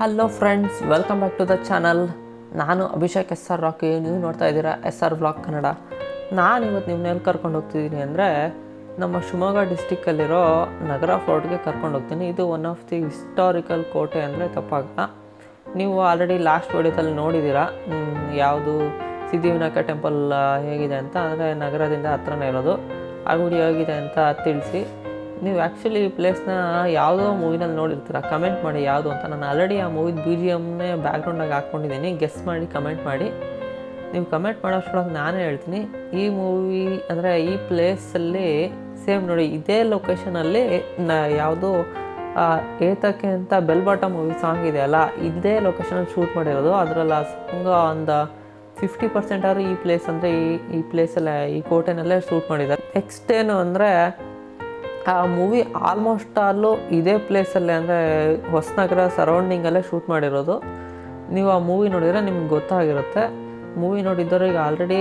Hello friends, welcome back to the channel. ನಾನು Abhishek SR rakhi. ನೀವು ನೋಡ್ತಾ ಇದ್ದೀರಾ SR ವ್ಲಾಗ್ ಕನ್ನಡ. ನಾನು ಇವತ್ತು ನಿಮ್ಮನ್ನೆಲ್ಲಿ ಕರ್ಕೊಂಡು ಹೋಗ್ತಿದ್ದೀನಿ ಅಂದರೆ ನಮ್ಮ ಶಿವಮೊಗ್ಗ ಡಿಸ್ಟಿಕ್ಕಲ್ಲಿರೋ ನಗರ ಫೋರ್ಟ್ಗೆ ಕರ್ಕೊಂಡು ಹೋಗ್ತೀನಿ. ಇದು ಒನ್ ಆಫ್ ದಿ ಹಿಸ್ಟಾರಿಕಲ್ ಕೋಟೆ ಅಂದರೆ ತಪ್ಪಾಗಲ್ಲ. ನೀವು ಆಲ್ರೆಡಿ ಲಾಸ್ಟ್ ವಿಡಿಯೋದಲ್ಲಿ ನೋಡಿದ್ದೀರಾ ಯಾವುದು ಸಿದ್ಧಿವಿನಾಯಕ ಟೆಂಪಲ್ ಹೇಗಿದೆ ಅಂತ. ಅಂದರೆ ನಗರದಿಂದ ಹತ್ರನೇ ಇರೋದು. ಆ ವಿಡಿಯೋ ಹೇಗಿದೆ ಅಂತ ತಿಳಿಸಿ. ನೀವು ಆ್ಯಕ್ಚುಲಿ ಈ ಪ್ಲೇಸ್ನ ಯಾವುದೋ ಮೂವಿನಲ್ಲಿ ನೋಡಿರ್ತೀರ, ಕಮೆಂಟ್ ಮಾಡಿ ಯಾವುದು ಅಂತ. ನಾನು ಆಲ್ರೆಡಿ ಆ ಮೂವಿದ BGMನೇ ಬ್ಯಾಕ್ಗ್ರೌಂಡಾಗಿ ಹಾಕ್ಕೊಂಡಿದ್ದೀನಿ. ಗೆಸ್ ಮಾಡಿ ಕಮೆಂಟ್ ಮಾಡಿ. ನೀವು ಕಮೆಂಟ್ ಮಾಡೋಷ್ಟರೊಳಗೆ ನಾನೇ ಹೇಳ್ತೀನಿ. ಈ ಮೂವಿ ಅಂದರೆ ಈ ಪ್ಲೇಸಲ್ಲಿ ಸೇಮ್ ನೋಡಿ, ಇದೇ ಲೊಕೇಶನಲ್ಲಿ ಯಾವುದು ಏತಕ್ಕೆ ಅಂತ ಬೆಲ್ ಬಾಟಮ್ ಮೂವಿ ಸಾಂಗ್ ಇದೆಯಲ್ಲ, ಇದೇ ಲೊಕೇಶನಲ್ಲಿ ಶೂಟ್ ಮಾಡಿರೋದು. ಅದರಲ್ಲಿ ಆ ಸಾಂಗ್ ಒಂದು 50% ಆದರೂ ಈ ಪ್ಲೇಸ್ ಅಂದರೆ ಈ ಪ್ಲೇಸಲ್ಲೇ, ಈ ಕೋಟೆನಲ್ಲೇ ಶೂಟ್ ಮಾಡಿದ್ದಾರೆ. ನೆಕ್ಸ್ಟ್ ಏನು ಅಂದರೆ ಆ ಮೂವಿ ಆಲ್ಮೋಸ್ಟ್ ಆಲು ಇದೇ ಪ್ಲೇಸಲ್ಲೇ ಅಂದರೆ ಹೊಸನಗರ ಸರೌಂಡಿಂಗಲ್ಲೇ ಶೂಟ್ ಮಾಡಿರೋದು. ನೀವು ಆ ಮೂವಿ ನೋಡಿದರೆ ನಿಮ್ಗೆ ಗೊತ್ತಾಗಿರುತ್ತೆ. ಮೂವಿ ನೋಡಿದ್ದವರು ಈಗ ಆಲ್ರೆಡಿ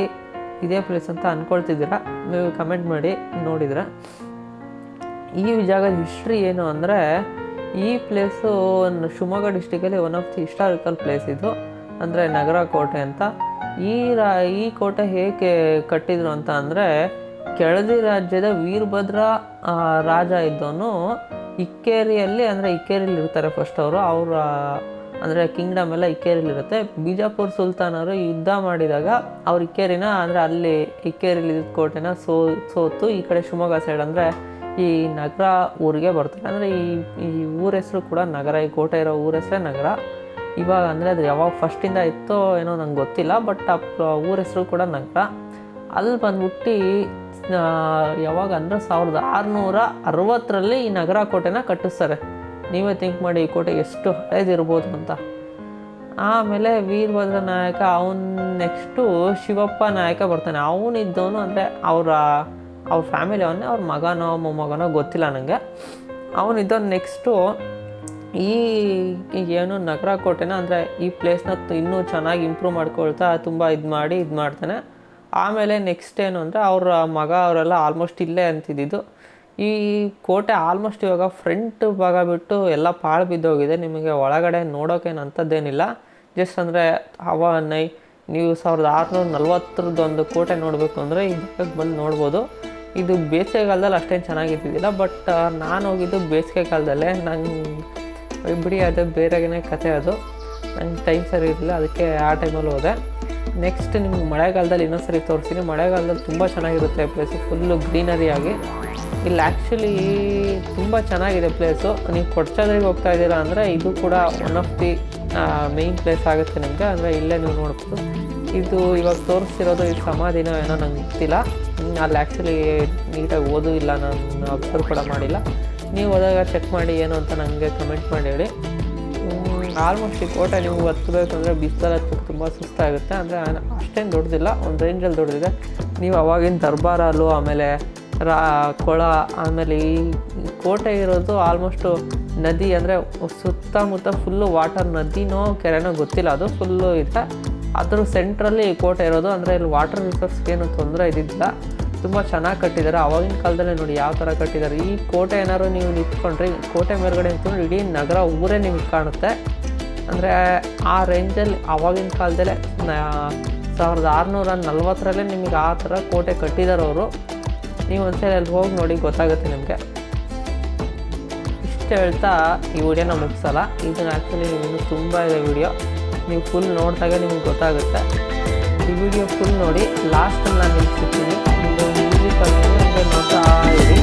ಇದೇ ಪ್ಲೇಸ್ ಅಂತ ಅಂದ್ಕೊಳ್ತಿದ್ದೀರಾ. ನೀವು ಕಮೆಂಟ್ ಮಾಡಿ ನೋಡಿದರೆ. ಈ ಜಾಗದ ಹಿಸ್ಟ್ರಿ ಏನು ಅಂದರೆ, ಈ ಪ್ಲೇಸು ಶಿವಮೊಗ್ಗ ಡಿಸ್ಟಿಕಲ್ಲಿ one of the historical place ಇದು. ಅಂದರೆ ನಗರ ಕೋಟೆ ಅಂತ. ಈ ಕೋಟೆ ಹೇಗೆ ಕಟ್ಟಿದ್ರು ಅಂತ ಅಂದರೆ, ಕೆಳದಿ ರಾಜ್ಯದ ವೀರಭದ್ರ ರಾಜ ಇದ್ದವನು ಇಕ್ಕೇರಿಯಲ್ಲಿ, ಅಂದರೆ ಇಕ್ಕೇರಿಯಲ್ಲಿ ಇರ್ತಾರೆ ಫಸ್ಟ್ ಅವರು. ಅವರ ಅಂದರೆ ಕಿಂಗ್ಡಮ್ ಎಲ್ಲ ಇಕ್ಕೇರಿಲಿರುತ್ತೆ. ಬಿಜಾಪುರ ಸುಲ್ತಾನರು ಯುದ್ಧ ಮಾಡಿದಾಗ ಅವ್ರು ಇಕ್ಕೇರಿನ ಅಂದರೆ ಅಲ್ಲಿ ಇಕ್ಕೇರಿಲಿ ಕೋಟೆನ ಸೋತು ಈ ಕಡೆ ಶಿವಮೊಗ್ಗ ಸೈಡ್ ಅಂದರೆ ಈ ನಗರ ಊರಿಗೆ ಬರ್ತಾರೆ. ಅಂದರೆ ಈ ಊರ ಹೆಸರು ಕೂಡ ನಗರ. ಈ ಕೋಟೆ ಇರೋ ಊರ ಹೆಸರೇ ನಗರ. ಇವಾಗ ಅಂದರೆ ಅದು ಯಾವಾಗ ಫಸ್ಟಿಂದ ಇತ್ತೋ ಏನೋ ನಂಗೆ ಗೊತ್ತಿಲ್ಲ, ಬಟ್ ಆ ಊರ ಹೆಸರು ಕೂಡ ನಗರ. ಅಲ್ಲಿ ಬಂದ್ಬಿಟ್ಟು ಯಾವಾಗ ಅಂದರೆ 1660ರಲ್ಲಿ ಈ ನಗರ ಕೋಟೆನ ಕಟ್ಟಿಸ್ತಾರೆ. ನೀವೇ ಥಿಂಕ್ ಮಾಡಿ ಈ ಕೋಟೆ ಎಷ್ಟು ಹಳೇದಿರ್ಬೋದು ಅಂತ. ಆಮೇಲೆ ವೀರಭದ್ರ ನಾಯಕ, ನೆಕ್ಸ್ಟು ಶಿವಪ್ಪ ನಾಯಕ ಬರ್ತಾನೆ. ಅವನಿದ್ದವನು ಅಂದರೆ ಅವ್ರ ಫ್ಯಾಮಿಲಿ ಅವನ್ನೇ, ಅವ್ರ ಮಗನೋ ಮೊಮ್ಮಗನೋ ಗೊತ್ತಿಲ್ಲ ನನಗೆ. ಅವನಿದ್ದವನು ನೆಕ್ಸ್ಟು ಈ ಏನು ನಗರ ಕೋಟೆನ ಅಂದರೆ ಈ ಪ್ಲೇಸ್ನ ಇನ್ನೂ ಚೆನ್ನಾಗಿ ಇಂಪ್ರೂವ್ ಮಾಡ್ಕೊಳ್ತಾ ತುಂಬ ಇದು ಮಾಡ್ತಾನೆ. ಆಮೇಲೆ ನೆಕ್ಸ್ಟ್ ಏನು ಅಂದರೆ ಅವ್ರ ಮಗ ಅವರೆಲ್ಲ ಆಲ್ಮೋಸ್ಟ್ ಇಲ್ಲೇ ಅಂತಿದ್ದು. ಈ ಕೋಟೆ ಆಲ್ಮೋಸ್ಟ್ ಇವಾಗ ಫ್ರಂಟ್ ಭಾಗ ಬಿಟ್ಟು ಎಲ್ಲ ಪಾಳು ಬಿದ್ದೋಗಿದೆ. ನಿಮಗೆ ಒಳಗಡೆ ನೋಡೋಕೇನು ಅಂಥದ್ದೇನಿಲ್ಲ. ಜಸ್ಟ್ ಅಂದರೆ ನೀವು 1640 ಕೋಟೆ ನೋಡಬೇಕು ಅಂದರೆ ಈ ಜಾಗಕ್ಕೆ ಬಂದು ನೋಡ್ಬೋದು. ಇದು ಬೇಸಿಗೆಗಾಲದಲ್ಲಿ ಅಷ್ಟೇನು ಚೆನ್ನಾಗಿದ್ದಿದ್ದಿಲ್ಲ, ಬಟ್ ನಾನು ಹೋಗಿದ್ದು ಬೇಸಿಗೆ ಕಾಲದಲ್ಲೇ. ನಂಗೆ ಬಿಡಿ, ಅದು ಬೇರೆಗೇ ಕತೆ. ಅದು ನಂಗೆ ಟೈಮ್ ಸರಿ ಇರಲಿಲ್ಲ, ಅದಕ್ಕೆ ಆ ಟೈಮಲ್ಲಿ ಹೋದೆ. ನೆಕ್ಸ್ಟ್ ನಿಮ್ಗೆ ಮಳೆಗಾಲದಲ್ಲಿ ಇನ್ನೊಂದ್ಸರಿ ತೋರಿಸ್ತೀನಿ. ಮಳೆಗಾಲದಲ್ಲಿ ತುಂಬ ಚೆನ್ನಾಗಿರುತ್ತೆ ಪ್ಲೇಸು, ಫುಲ್ಲು ಗ್ರೀನರಿ ಆಗಿ. ಇಲ್ಲಿ ಆ್ಯಕ್ಚುಲಿ ತುಂಬ ಚೆನ್ನಾಗಿದೆ ಪ್ಲೇಸು. ನೀವು ಕೊಡ್ಚಾದ್ರಿಗೆ ಹೋಗ್ತಾ ಇದ್ದೀರಾ ಅಂದರೆ ಇದು ಕೂಡ one of the main place ಆಗುತ್ತೆ ನಿಮಗೆ. ಅಂದರೆ ಇಲ್ಲೇ ನೀವು ನೋಡ್ಬೋದು. ಇದು ಇವಾಗ ತೋರಿಸ್ತಿರೋದು ಈ ಸಮಾಧಿನೋ ಏನೋ ನಂಗೆ ಗೊತ್ತಿಲ್ಲ. ಅಲ್ಲಿ ಆ್ಯಕ್ಚುಲಿ ನೀಟಾಗಿ ಓದೂ ಇಲ್ಲ, ನಾನು ಅಬ್ಸರ್ವ್ ಕೂಡ ಮಾಡಿಲ್ಲ. ನೀವು ಹೋದಾಗ ಚೆಕ್ ಮಾಡಿ ಏನು ಅಂತ ನನಗೆ ಕಮೆಂಟ್ ಮಾಡಿ ಹೇಳಿ. ಆಲ್ಮೋಸ್ಟ್ ಈ ಕೋಟೆ ನೀವು ಹತ್ತಬೇಕಂದ್ರೆ ಬಿಸಿಲಲ್ಲಿ ಹತ್ತಕ್ಕೆ ತುಂಬ ಸುಸ್ತಾಗುತ್ತೆ. ಅಂದರೆ ಅಷ್ಟೇನು ದೊಡ್ಡದಿಲ್ಲ, ಒಂದು ರೇಂಜಲ್ಲಿ ದೊಡ್ಡದಿದೆ. ನೀವು ಅವಾಗಿನ ದರ್ಬಾರಲ್ಲೂ ಆಮೇಲೆ ಕೊಳ, ಆಮೇಲೆ ಈ ಕೋಟೆ ಇರೋದು ಆಲ್ಮೋಸ್ಟು ನದಿ, ಅಂದರೆ ಸುತ್ತಮುತ್ತ ಫುಲ್ಲು ವಾಟರ್, ನದಿನೋ ಕೆರೆನೋ ಗೊತ್ತಿಲ್ಲ, ಅದು ಫುಲ್ಲು ಇದೆ. ಅದ್ರ ಸೆಂಟ್ರಲ್ಲಿ ಈ ಕೋಟೆ ಇರೋದು. ಅಂದರೆ ಇಲ್ಲಿ ವಾಟರ್ ರಿಸೋರ್ಸ್ಗೆ ಏನು ತೊಂದರೆ ಇದ್ದಿದ್ದಿಲ್ಲ. ತುಂಬ ಚೆನ್ನಾಗಿ ಕಟ್ಟಿದ್ದಾರೆ. ಆವಾಗಿನ ಕಾಲದಲ್ಲೇ ನೋಡಿ ಯಾವ ಥರ ಕಟ್ಟಿದ್ದಾರೆ. ಈ ಕೋಟೆ ಏನಾದ್ರು ನೀವು ನಿಂತ್ಕೊಂಡ್ರೆ, ಕೋಟೆ ಮೇಲ್ಗಡೆ ನಿಂತ್ಕೊಂಡ್ರೆ ಇಡೀ ನಗರ ಊರೇ ನಿಮಗೆ ಕಾಣುತ್ತೆ. ಅಂದರೆ ಆ ರೇಂಜಲ್ಲಿ ಆವಾಗಿನ ಕಾಲದಲ್ಲೇ 1640ರಲ್ಲೇ ನಿಮಗೆ ಆ ಥರ ಕೋಟೆ ಕಟ್ಟಿದ್ದಾರೆ ಅವರು. ನೀವು ಒಂದ್ಸಲ ಅಲ್ಲಿ ಹೋಗಿ ನೋಡಿ, ಗೊತ್ತಾಗುತ್ತೆ ನಿಮಗೆ. ಇಷ್ಟು ಹೇಳ್ತಾ ಈ ವಿಡಿಯೋನ ಮುಗಿಸಲ್ಲ. ಇದನ್ನು ಆ್ಯಕ್ಚುಲಿ ನಿಮಗೆ ತುಂಬ ಇದೆ ವಿಡಿಯೋ. ನೀವು ಫುಲ್ ನೋಡಿದಾಗ ನಿಮಗೆ ಗೊತ್ತಾಗುತ್ತೆ. ಈ ವಿಡಿಯೋ ಫುಲ್ ನೋಡಿ. ಲಾಸ್ಟಲ್ಲಿ ನಾನು ನಿಲ್ಸಿರ್ತೀನಿ. ಇದು ಮ್ಯೂಸಿಕ್ ಅಂದರೆ ನೋಡ್ತಾ ಇರಿ.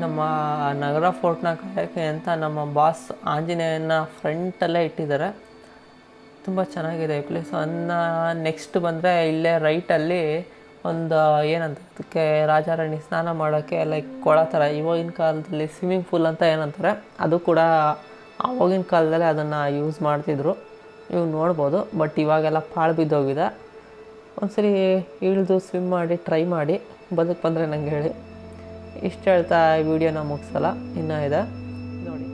ನಮ್ಮ ನಗರ ಫೋರ್ಟ್ನ ಕಾಯೋಕ್ಕೆ ಅಂತ ನಮ್ಮ ಬಾಸ್ ಆಂಜನೇಯನ ಫ್ರಂಟಲ್ಲೇ ಇಟ್ಟಿದ್ದಾರೆ. ತುಂಬ ಚೆನ್ನಾಗಿದೆ ಈ ಪ್ಲೇಸು. ನೆಕ್ಸ್ಟ್ ಬಂದರೆ ಇಲ್ಲೇ ರೈಟಲ್ಲಿ ಒಂದು ಏನಂತ ಅದಕ್ಕೆ ರಾಜಾರಾಣಿ ಸ್ನಾನ ಮಾಡೋಕ್ಕೆ ಲೈಕ್ ಕೊಳ ಥರ, ಇವಾಗಿನ ಕಾಲದಲ್ಲಿ ಸ್ವಿಮ್ಮಿಂಗ್ ಪೂಲ್ ಅಂತ ಏನಂತಾರೆ, ಅದು ಕೂಡ ಆವಾಗಿನ ಕಾಲದಲ್ಲೇ ಅದನ್ನು ಯೂಸ್ ಮಾಡ್ತಿದ್ರು. ನೀವು ನೋಡ್ಬೋದು. ಬಟ್ ಇವಾಗೆಲ್ಲ ಪಾಳು ಬಿದ್ದೋಗಿದೆ. ಒಂದ್ಸರಿ ಇಳಿದು ಸ್ವಿಮ್ ಮಾಡಿ ಟ್ರೈ ಮಾಡಿ, ಬದುಕು ಬಂದರೆ ನಂಗೆ ಹೇಳಿ. ಇಷ್ಟು ಹೇಳ್ತಾ ಈ ವಿಡಿಯೋನ ಮುಗಿಸಲ್ಲ, ಇನ್ನೂ ಇದೆ ನೋಡಿ.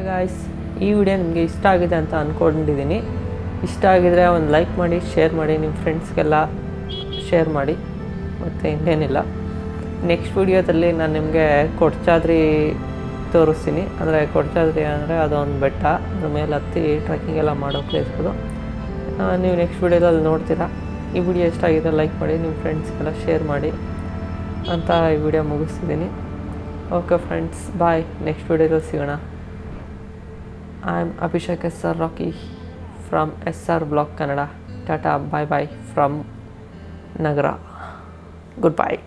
ಗಾಯ್ಸ್, ಈ ವಿಡಿಯೋ ನಿಮಗೆ ಇಷ್ಟ ಆಗಿದೆ ಅಂತ ಅಂದ್ಕೊಂಡಿದ್ದೀನಿ. ಇಷ್ಟ ಆಗಿದರೆ ಒಂದು ಲೈಕ್ ಮಾಡಿ, ಶೇರ್ ಮಾಡಿ, ನಿಮ್ಮ ಫ್ರೆಂಡ್ಸ್ಗೆಲ್ಲ ಶೇರ್ ಮಾಡಿ. ಮತ್ತು ಇನ್ನೇನಿಲ್ಲ, ನೆಕ್ಸ್ಟ್ ವಿಡಿಯೋದಲ್ಲಿ ನಾನು ನಿಮಗೆ ಕೊಡ್ಚಾದ್ರಿ ತೋರಿಸ್ತೀನಿ. ಅಂದರೆ ಕೊಡ್ಚಾದ್ರಿ ಅಂದರೆ ಅದೊಂದು ಬೆಟ್ಟ, ಅದ್ರ ಮೇಲೆ ಹತ್ತಿ ಟ್ರೆಕ್ಕಿಂಗ್ ಎಲ್ಲ ಮಾಡೋ ಪ್ಲೇಸ್ ಅದು. ನೀವು ನೆಕ್ಸ್ಟ್ ವಿಡಿಯೋದಲ್ಲಿ ನೋಡ್ತೀರಾ. ಈ ವಿಡಿಯೋ ಇಷ್ಟ ಆಗಿದೆ ಲೈಕ್ ಮಾಡಿ, ನಿಮ್ಮ ಫ್ರೆಂಡ್ಸ್ಗೆಲ್ಲ ಶೇರ್ ಮಾಡಿ ಅಂತ ಈ ವಿಡಿಯೋ ಮುಗಿಸ್ತಿದ್ದೀನಿ. ಓಕೆ ಫ್ರೆಂಡ್ಸ್, ಬಾಯ್. ನೆಕ್ಸ್ಟ್ ವಿಡಿಯೋದಲ್ಲಿ ಸಿಗೋಣ. I am Abhishek SR Rocky from SR Vlog Kannada. Tata, bye bye from Nagara. Goodbye.